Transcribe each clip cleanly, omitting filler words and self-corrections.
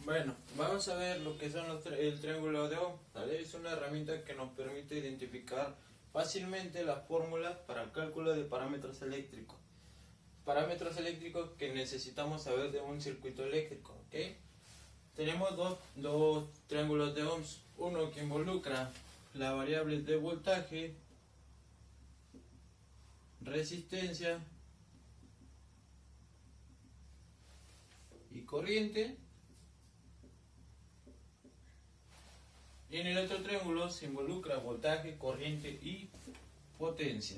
Bueno, vamos a ver lo que son el triángulo de Ohm, ¿vale? Es una herramienta que nos permite identificar fácilmente las fórmulas para el cálculo de parámetros eléctricos. Parámetros eléctricos que necesitamos saber de un circuito eléctrico, ¿ok? Tenemos dos triángulos de Ohms, uno que involucra la variable de voltaje, resistencia y corriente. Y en el otro triángulo se involucra voltaje, corriente y potencia.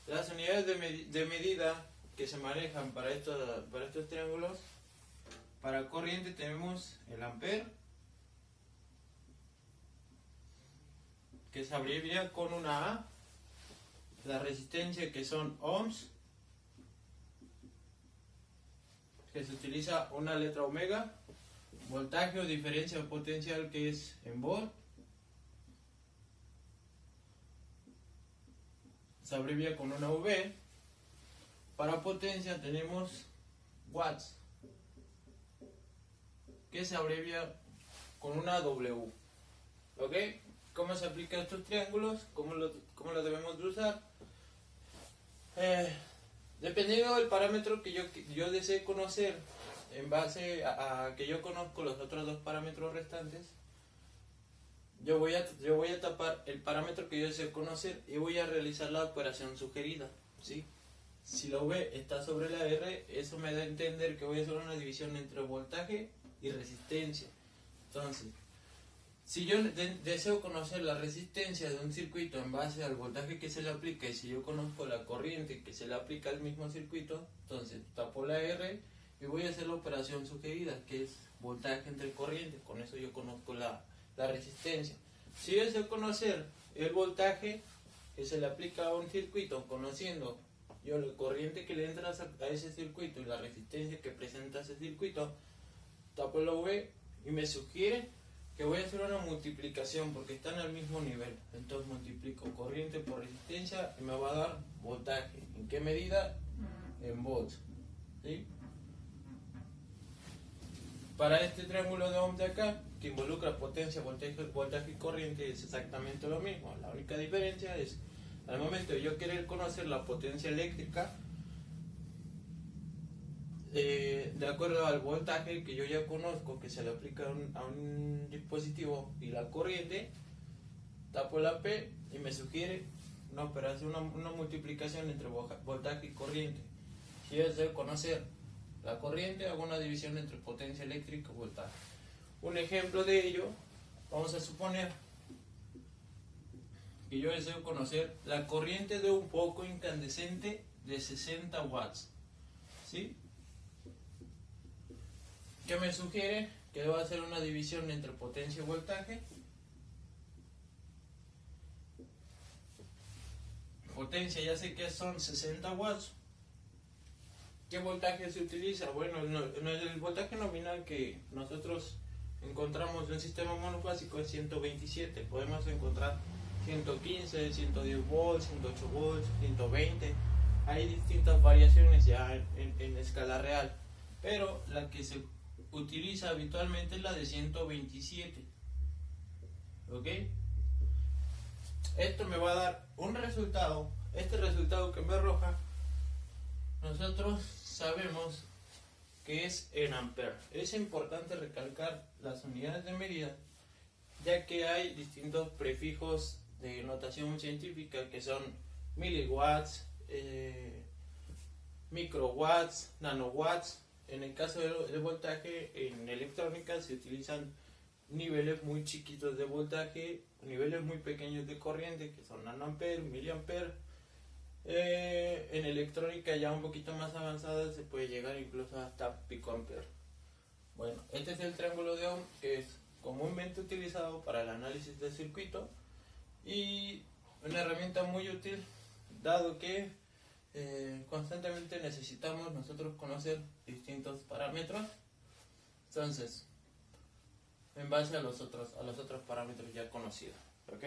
Las unidades de medida que se manejan para estos triángulos, para corriente tenemos el ampere, que se abrevia con una A, la resistencia que son ohms, que se utiliza una letra omega, voltaje o diferencia potencial que es en volt, se abrevia con una V. Para potencia tenemos watts, que se abrevia con una W. ¿Ok? ¿Cómo se aplican estos triángulos? ¿Cómo lo debemos de usar? Dependiendo del parámetro que yo desee conocer, en base a que yo conozco los otros dos parámetros restantes, yo voy a tapar el parámetro que yo deseo conocer y voy a realizar la operación sugerida, ¿sí? Si la V está sobre la R, eso me da a entender que voy a hacer una división entre voltaje y resistencia. Entonces, si yo deseo conocer la resistencia de un circuito en base al voltaje que se le aplica, y si yo conozco la corriente que se le aplica al mismo circuito, entonces tapo la R y voy a hacer la operación sugerida, que es voltaje entre corriente. Con eso yo conozco la resistencia. Si yo deseo conocer el voltaje que se le aplica a un circuito, conociendo yo la corriente que le entra a ese circuito y la resistencia que presenta ese circuito, tapo la V y me sugiere que voy a hacer una multiplicación porque están al mismo nivel. Entonces multiplico corriente por resistencia y me va a dar voltaje. ¿En qué medida? En volts, ¿sí? Para este triángulo de Ohm de acá, que involucra potencia, voltaje y corriente, es exactamente lo mismo. La única diferencia es, al momento de yo querer conocer la potencia eléctrica, de acuerdo al voltaje que yo ya conozco, que se le aplica a un dispositivo, y la corriente, tapo la P y me sugiere una operación, una multiplicación entre voltaje y corriente. Si yo deseo conocer la corriente, hago una división entre potencia eléctrica y voltaje. Un ejemplo de ello, vamos a suponer que yo deseo conocer la corriente de un foco incandescente de 60 watts, ¿sí? ¿Qué me sugiere? Que debo hacer una división entre potencia y voltaje. Potencia ya sé que son 60 watts. ¿Qué voltaje se utiliza? Bueno, el voltaje nominal que nosotros encontramos en un sistema monofásico es 127. Podemos encontrar 115, 110 volts, 108 volts, 120. Hay distintas variaciones ya en escala real. Pero la que se utiliza habitualmente es la de 127. ¿Ok? Esto me va a dar un resultado. Este resultado que me arroja, nosotros sabemos que es en ampere. Es importante recalcar las unidades de medida, ya que hay distintos prefijos de notación científica que son miliwatts, microwatts, nanowatts. En el caso del voltaje, en electrónica se utilizan niveles muy chiquitos de voltaje, niveles muy pequeños de corriente, que son nanoampere, miliampere. En electrónica ya un poquito más avanzada se puede llegar incluso hasta picoampere. Bueno, este es el triángulo de Ohm, que es comúnmente utilizado para el análisis del circuito y una herramienta muy útil, dado que constantemente necesitamos nosotros conocer distintos parámetros. Entonces, en base a los otros parámetros ya conocidos, ¿ok?